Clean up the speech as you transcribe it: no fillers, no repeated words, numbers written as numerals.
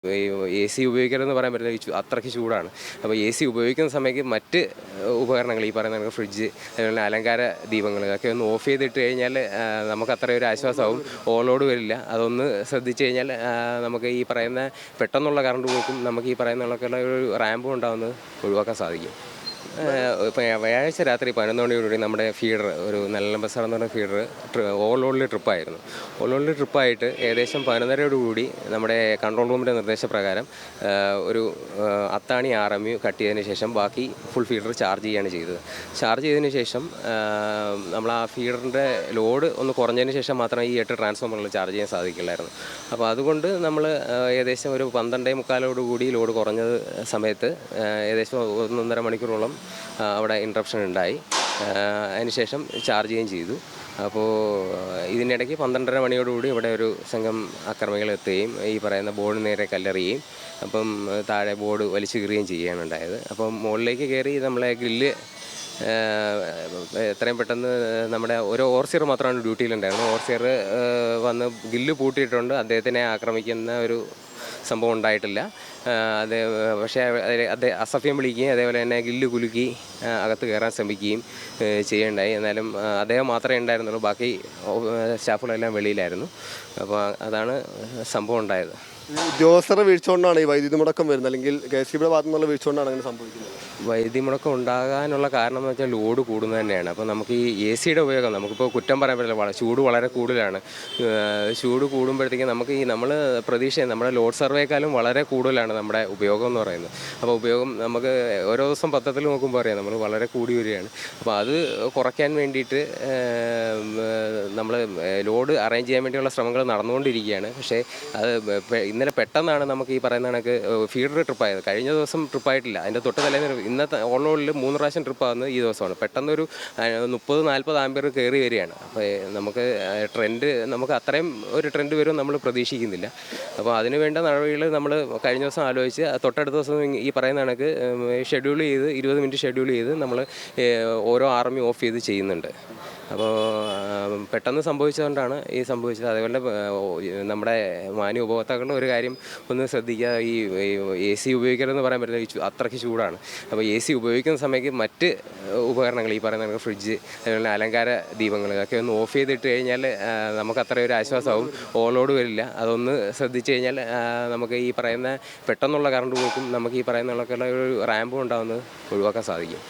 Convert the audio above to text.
A C ഉപയോഗിക്കരുതെന്ന് പറയാൻ പറ്റില്ല, അത്രയ്ക്ക് ചൂടാണ്. അപ്പോൾ എ സി ഉപയോഗിക്കുന്ന സമയത്ത് മറ്റ് ഉപകരണങ്ങൾ, ഈ പറയുന്ന ഫ്രിഡ്ജ്, അതുപോലെ അലങ്കാര ദീപങ്ങൾ, ഇതൊക്കെ ഒന്ന് ഓഫ് ചെയ്തിട്ട് കഴിഞ്ഞാൽ നമുക്ക് അത്രയും ഒരു ആശ്വാസമാവും. ഓവർലോഡ് വരില്ല. അതൊന്ന് ശ്രദ്ധിച്ചു കഴിഞ്ഞാൽ നമുക്ക് ഈ പറയുന്ന പെട്ടെന്നുള്ള കറണ്ട് പോക്കും നമുക്ക് ഈ പറയുന്നതൊക്കെയുള്ള ഒരു റാമ്പും ഉണ്ടാകുന്നത് ഒഴിവാക്കാൻ സാധിക്കും. ഇപ്പോൾ വ്യാഴാഴ്ച രാത്രി 11 മണിയോടുകൂടി നമ്മുടെ ഫീഡർ, ഒരു നല്ല ബസാർ എന്ന് പറഞ്ഞ ഫീഡർ ഓവർലോഡിൽ ട്രിപ്പായിരുന്നു. ഓവർലോഡിൽ ട്രിപ്പായിട്ട് ഏകദേശം 11:30 നമ്മുടെ കൺട്രോൾ റൂമിൻ്റെ നിർദ്ദേശപ്രകാരം ഒരു അത്താണി RMU കട്ട് ചെയ്തതിന് ശേഷം ബാക്കി ഫുൾ ഫീഡർ ചാർജ് ചെയ്യുകയാണ് ചെയ്തത്. ചാർജ് ചെയ്തതിന് ശേഷം നമ്മൾ ആ ഫീഡറിൻ്റെ ലോഡ് ഒന്ന് കുറഞ്ഞതിന് ശേഷം മാത്രമേ ഈ 8 ട്രാൻസ്ഫോമറുകൾ ചാർജ് ചെയ്യാൻ സാധിക്കില്ലായിരുന്നു. അപ്പോൾ അതുകൊണ്ട് നമ്മൾ ഏകദേശം ഒരു 12:45 ലോഡ് കുറഞ്ഞ സമയത്ത് ഏകദേശം 1.5 മണിക്കൂറോളം അവിടെ ഇൻട്രപ്ഷൻ ഉണ്ടായി. അതിനുശേഷം ചാർജ് ചെയ്യുകയും ചെയ്തു. അപ്പോൾ ഇതിനിടയ്ക്ക് 12:30 മണിയോടുകൂടി ഇവിടെ ഒരു സംഘം അക്രമികൾ എത്തുകയും ഈ പറയുന്ന ബോർഡ് നേരെ കല്ലെറിയുകയും അപ്പം താഴെ ബോർഡ് വലിച്ചു കീറുകയും ചെയ്യുകയാണ് ഉണ്ടായത്. അപ്പം മുകളിലേക്ക് കയറി നമ്മളെ ഗ്രില്ല് എത്രയും പെട്ടെന്ന് നമ്മുടെ ഒരു ഓവർസിയർ മാത്രമാണ് ഡ്യൂട്ടിയിലുണ്ടായിരുന്നത്. ഓവർസിയർ വന്ന് ഗ്രില്ല് പൂട്ടിയിട്ടുണ്ട്. അദ്ദേഹത്തിനെ ആക്രമിക്കുന്ന ഒരു സംഭവം ഉണ്ടായിട്ടില്ല. പക്ഷേ അസഭ്യം വിളിക്കുകയും അതേപോലെ തന്നെ ഗ്രില്ല് കുലുക്കി അകത്ത് കയറാൻ ശ്രമിക്കുകയും ചെയ്യുകയുണ്ടായി. എന്നാലും അദ്ദേഹം മാത്രമേ ഉണ്ടായിരുന്നുള്ളൂ, ബാക്കി സ്റ്റാഫുകളെല്ലാം വെളിയിലായിരുന്നു. അപ്പോൾ അതാണ് സംഭവം ഉണ്ടായത്. ഉദ്യോഗസ്ഥരുടെ വീഴ്ച കൊണ്ടാണ് ഈ വൈദ്യുതി മുടക്കം വരുന്നത്, അല്ലെങ്കിൽ KSEBിയുടെ ഭാഗത്തു നിന്നുള്ള വീഴ്ച കൊണ്ടാണ് അങ്ങനെ സംഭവിക്കുന്നത്? വൈദ്യുതി മുടക്കം ഉണ്ടാകാനുള്ള കാരണം എന്ന് വെച്ചാൽ ലോഡ് കൂടുന്നത് തന്നെയാണ്. അപ്പോൾ നമുക്ക് ഈ സിയുടെ ഉപയോഗം നമുക്കിപ്പോൾ കുറ്റം പറയാൻ പറ്റില്ല, ചൂട് വളരെ കൂടുതലാണ്. ചൂട് കൂടുമ്പോഴത്തേക്കും നമുക്ക് നമ്മൾ നമ്മുടെ ലോഡ് സർവേക്കാളും വളരെ കൂടുതലാണ് നമ്മുടെ ഉപയോഗം എന്ന് പറയുന്നത്. അപ്പോൾ ഉപയോഗം നമുക്ക് ഓരോ ദിവസം പത്രത്തിൽ നോക്കുമ്പോൾ അറിയാം നമ്മൾ വളരെ കൂടി വരികയാണ്. അപ്പോൾ അത് കുറയ്ക്കാൻ വേണ്ടിയിട്ട് നമ്മൾ ലോഡ് അറേഞ്ച് ചെയ്യാൻ വേണ്ടിയുള്ള ശ്രമങ്ങൾ നടന്നുകൊണ്ടിരിക്കുകയാണ്. പക്ഷേ അത് ഇന്നലെ പെട്ടെന്നാണ് നമുക്ക് ഈ പറയുന്ന കണക്ക് ഫീഡർ ട്രിപ്പായത്. കഴിഞ്ഞ ദിവസം ട്രിപ്പായിട്ടില്ല. അതിൻ്റെ തൊട്ട് തലേന്ന് ഇന്നത്തെ ഓൺലോഡിൽ 3 പ്രാവശ്യം ട്രിപ്പാകുന്നത് ഈ ദിവസമാണ്. പെട്ടെന്നൊരു 30-40 ആമ്പിയർ കയറി വരികയാണ്. അപ്പോൾ നമുക്ക് അത്രയും ഒരു ട്രെൻഡ് വരും നമ്മൾ പ്രതീക്ഷിക്കുന്നില്ല. അപ്പോൾ അതിന് വേണ്ട നടപടികൾ നമ്മൾ കഴിഞ്ഞ ദിവസം ആലോചിച്ച് തൊട്ടടുത്ത ദിവസം ഈ പറയുന്ന കണക്ക് ഷെഡ്യൂൾ ചെയ്ത് 20 മിനിറ്റ് ഷെഡ്യൂൾ ചെയ്ത് നമ്മൾ ഓരോ RMU ഓഫ് ചെയ്ത് ചെയ്യുന്നുണ്ട്. അപ്പോൾ പെട്ടെന്ന് സംഭവിച്ചതുകൊണ്ടാണ് ഈ സംഭവിച്ചത്. അതേപോലെ നമ്മുടെ മാന്യ ഉപഭോക്താക്കളുടെ ഒരു കാര്യം ഒന്ന് ശ്രദ്ധിക്കുക, ഈ AC ഉപയോഗിക്കരുതെന്ന് പറയാൻ പറ്റില്ല, അത്രയ്ക്ക് ചൂടാണ്. അപ്പോൾ AC ഉപയോഗിക്കുന്ന സമയത്ത് മറ്റ് ഉപകരണങ്ങൾ, ഈ പറയുന്ന ഫ്രിഡ്ജ്, അതുപോലെ അലങ്കാര ദീപങ്ങൾ, ഇതൊക്കെ ഒന്ന് ഓഫ് ചെയ്തിട്ട് കഴിഞ്ഞാൽ നമുക്ക് അത്രയും ഒരു ആശ്വാസമാവും. ഓവർലോഡ് വരില്ല. അതൊന്ന് ശ്രദ്ധിച്ചു കഴിഞ്ഞാൽ നമുക്ക് ഈ പറയുന്ന പെട്ടെന്നുള്ള കറണ്ട് പോക്കും നമുക്ക് ഈ പറയുന്നതൊക്കെയുള്ള ഒരു റാമ്പും ഉണ്ടാകുന്നത് ഒഴിവാക്കാൻ സാധിക്കും.